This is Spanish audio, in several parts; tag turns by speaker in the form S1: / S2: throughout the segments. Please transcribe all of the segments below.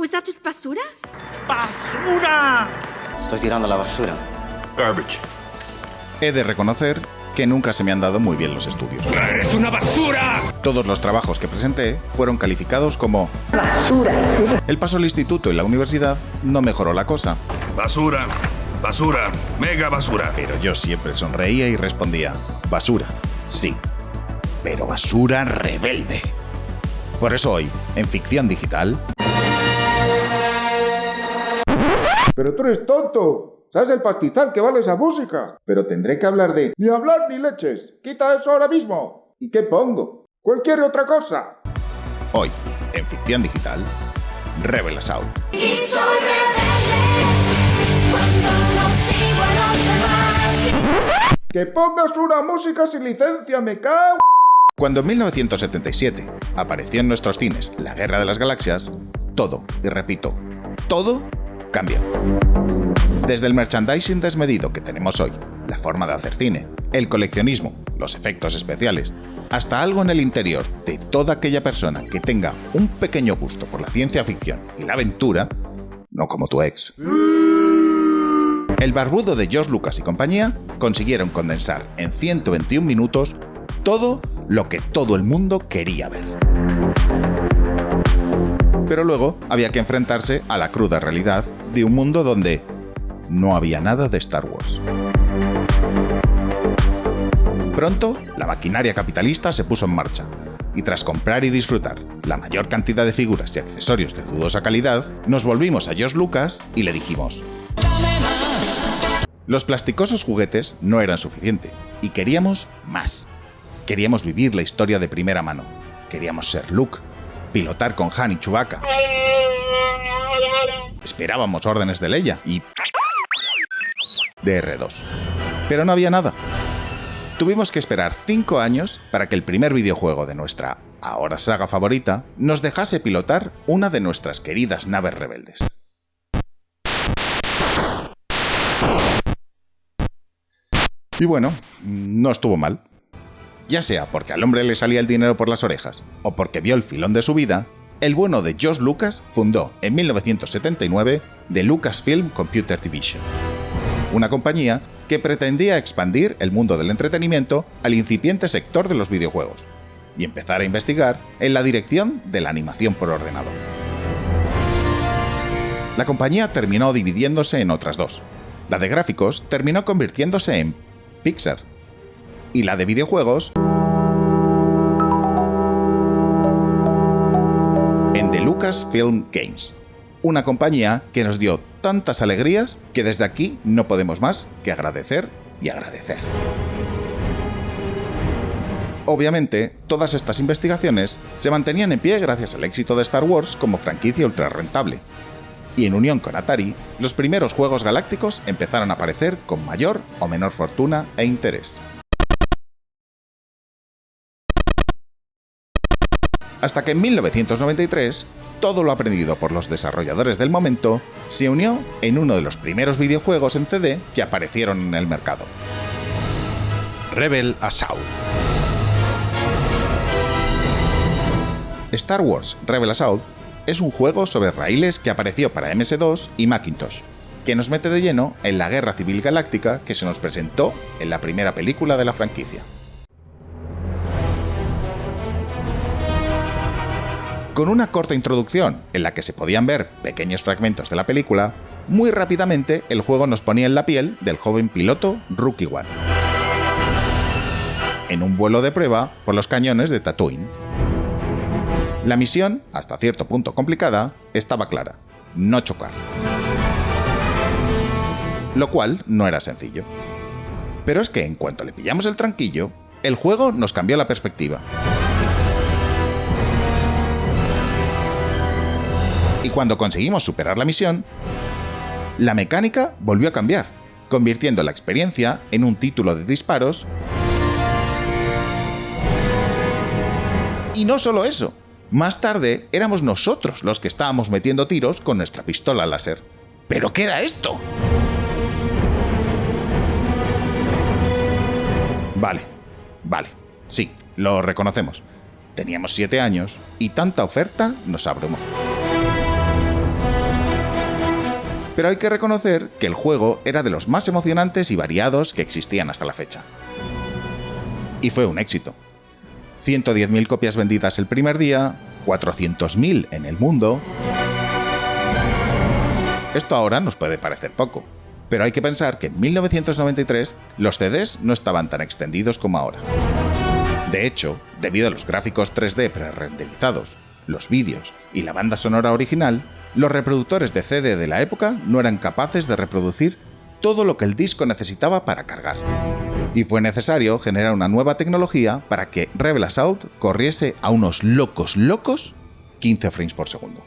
S1: Oh, is that just basura?
S2: ¡Basura!
S3: Estoy tirando la basura.
S2: Garbage.
S4: He de reconocer que nunca se me han dado muy bien los estudios.
S2: ¡Es una basura!
S4: Todos los trabajos que presenté fueron calificados como basura. El paso al instituto y la universidad no mejoró la cosa.
S5: Basura, basura, mega basura.
S4: Pero yo siempre sonreía y respondía, basura, sí, pero basura rebelde. Por eso hoy, en Ficción Digital...
S6: Pero tú eres tonto. ¿Sabes el pastizal que vale esa música? Pero tendré que hablar de... Ni hablar ni leches. Quita eso ahora mismo. ¿Y qué pongo? Cualquier otra cosa.
S4: Hoy, en Ficción Digital, Rebel Assault.
S7: Y soy rebelde cuando no sigo a los demás.
S6: ¡Que pongas una música sin licencia, me cago!
S4: Cuando en 1977 apareció en nuestros cines La Guerra de las Galaxias, todo, y repito, todo cambió. Desde el merchandising desmedido que tenemos hoy, la forma de hacer cine, el coleccionismo, los efectos especiales, hasta algo en el interior de toda aquella persona que tenga un pequeño gusto por la ciencia ficción y la aventura, no como tu ex. El barbudo de George Lucas y compañía consiguieron condensar en 121 minutos todo lo que todo el mundo quería ver. Pero luego había que enfrentarse a la cruda realidad de un mundo donde no había nada de Star Wars. Pronto, la maquinaria capitalista se puso en marcha, y tras comprar y disfrutar la mayor cantidad de figuras y accesorios de dudosa calidad, nos volvimos a George Lucas y le dijimos: los plasticosos juguetes no eran suficiente, y queríamos más. Queríamos vivir la historia de primera mano. Queríamos ser Luke, pilotar con Han y Chewbacca. Esperábamos órdenes de Leia y... de R2. Pero no había nada. Tuvimos que esperar 5 años para que el primer videojuego de nuestra ahora saga favorita nos dejase pilotar una de nuestras queridas naves rebeldes. Y bueno, no estuvo mal. Ya sea porque al hombre le salía el dinero por las orejas o porque vio el filón de su vida, el bueno de George Lucas fundó en 1979 The Lucasfilm Computer Division, una compañía que pretendía expandir el mundo del entretenimiento al incipiente sector de los videojuegos y empezar a investigar en la dirección de la animación por ordenador. La compañía terminó dividiéndose en otras dos. La de gráficos terminó convirtiéndose en Pixar y la de videojuegos en The Lucasfilm Games, una compañía que nos dio tantas alegrías que desde aquí no podemos más que agradecer y agradecer. Obviamente, todas estas investigaciones se mantenían en pie gracias al éxito de Star Wars como franquicia ultra rentable, y en unión con Atari, los primeros juegos galácticos empezaron a aparecer con mayor o menor fortuna e interés. Hasta que en 1993, todo lo aprendido por los desarrolladores del momento se unió en uno de los primeros videojuegos en CD que aparecieron en el mercado: Rebel Assault. Star Wars Rebel Assault es un juego sobre raíles que apareció para MS-2 y Macintosh, que nos mete de lleno en la Guerra Civil Galáctica que se nos presentó en la primera película de la franquicia. Con una corta introducción en la que se podían ver pequeños fragmentos de la película, muy rápidamente el juego nos ponía en la piel del joven piloto Rookie One, en un vuelo de prueba por los cañones de Tatooine. La misión, hasta cierto punto complicada, estaba clara: no chocar. Lo cual no era sencillo. Pero es que en cuanto le pillamos el tranquillo, el juego nos cambió la perspectiva. Y cuando conseguimos superar la misión, la mecánica volvió a cambiar, convirtiendo la experiencia en un título de disparos. Y no solo eso, más tarde éramos nosotros los que estábamos metiendo tiros con nuestra pistola láser. ¿Pero qué era esto? Vale, sí, lo reconocemos. Teníamos 7 años y tanta oferta nos abrumó. Pero hay que reconocer que el juego era de los más emocionantes y variados que existían hasta la fecha. Y fue un éxito. 110.000 copias vendidas el primer día, 400.000 en el mundo. Esto ahora nos puede parecer poco, pero hay que pensar que en 1993 los CDs no estaban tan extendidos como ahora. De hecho, debido a los gráficos 3D prerenderizados, los vídeos y la banda sonora original, los reproductores de CD de la época no eran capaces de reproducir todo lo que el disco necesitaba para cargar. Y fue necesario generar una nueva tecnología para que Rebel Assault corriese a unos locos 15 frames por segundo.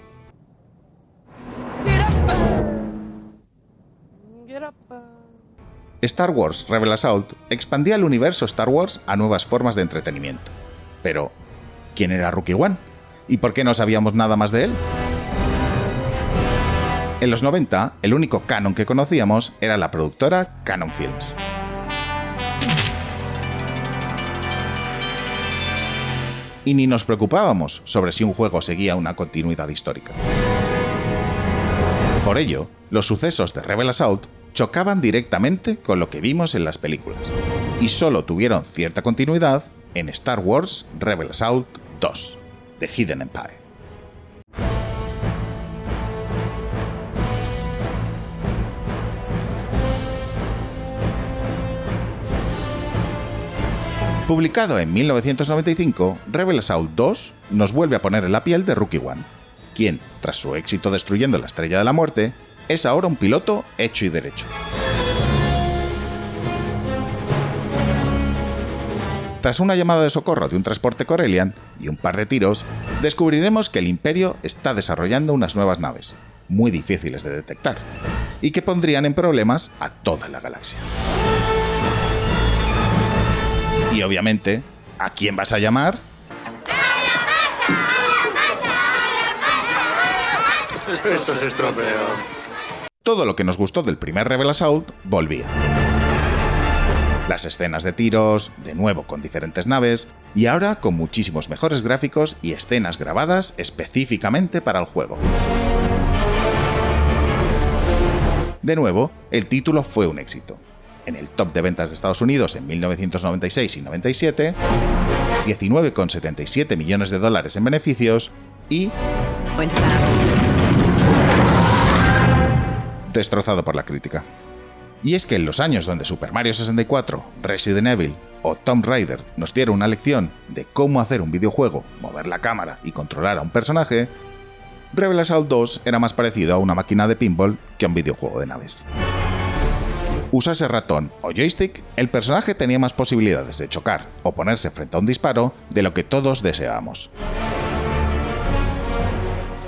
S4: Star Wars Rebel Assault expandía el universo Star Wars a nuevas formas de entretenimiento. Pero, ¿quién era Rookie One? ¿Y por qué no sabíamos nada más de él? En los 90, el único canon que conocíamos era la productora Cannon Films. Y ni nos preocupábamos sobre si un juego seguía una continuidad histórica. Por ello, los sucesos de Rebel Assault chocaban directamente con lo que vimos en las películas, y solo tuvieron cierta continuidad en Star Wars Rebel Assault 2, The Hidden Empire. Publicado en 1995, Rebel Assault 2 nos vuelve a poner en la piel de Rookie One, quien, tras su éxito destruyendo la Estrella de la Muerte, es ahora un piloto hecho y derecho. Tras una llamada de socorro de un transporte Corellian y un par de tiros, descubriremos que el Imperio está desarrollando unas nuevas naves, muy difíciles de detectar, y que pondrían en problemas a toda la galaxia. Y obviamente, ¿a quién vas a llamar?
S2: Esto se estropea.
S4: Todo lo que nos gustó del primer Rebel Assault volvía. Las escenas de tiros, de nuevo con diferentes naves, y ahora con muchísimos mejores gráficos y escenas grabadas específicamente para el juego. De nuevo, el título fue un éxito. En el top de ventas de Estados Unidos en 1996 y 97, 19,77 millones de dólares en beneficios y destrozado por la crítica. Y es que en los años donde Super Mario 64, Resident Evil o Tomb Raider nos dieron una lección de cómo hacer un videojuego, mover la cámara y controlar a un personaje, Rebel Assault 2 era más parecido a una máquina de pinball que a un videojuego de naves. Usase ratón o joystick, el personaje tenía más posibilidades de chocar o ponerse frente a un disparo de lo que todos deseábamos.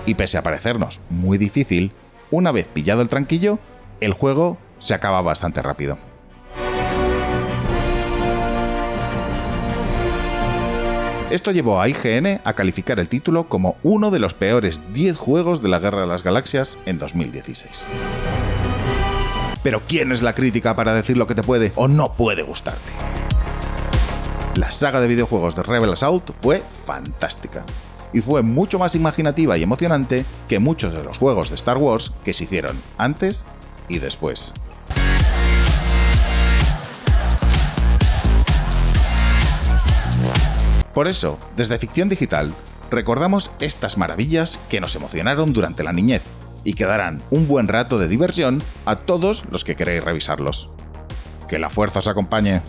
S4: Y pese a parecernos muy difícil, una vez pillado el tranquillo, el juego se acaba bastante rápido. Esto llevó a IGN a calificar el título como uno de los peores 10 juegos de la Guerra de las Galaxias en 2016. Pero ¿quién es la crítica para decir lo que te puede o no puede gustarte? La saga de videojuegos de Rebel Assault fue fantástica, y fue mucho más imaginativa y emocionante que muchos de los juegos de Star Wars que se hicieron antes y después. Por eso, desde Ficción Digital, recordamos estas maravillas que nos emocionaron durante la niñez y que darán un buen rato de diversión a todos los que queréis revisarlos. ¡Que la fuerza os acompañe!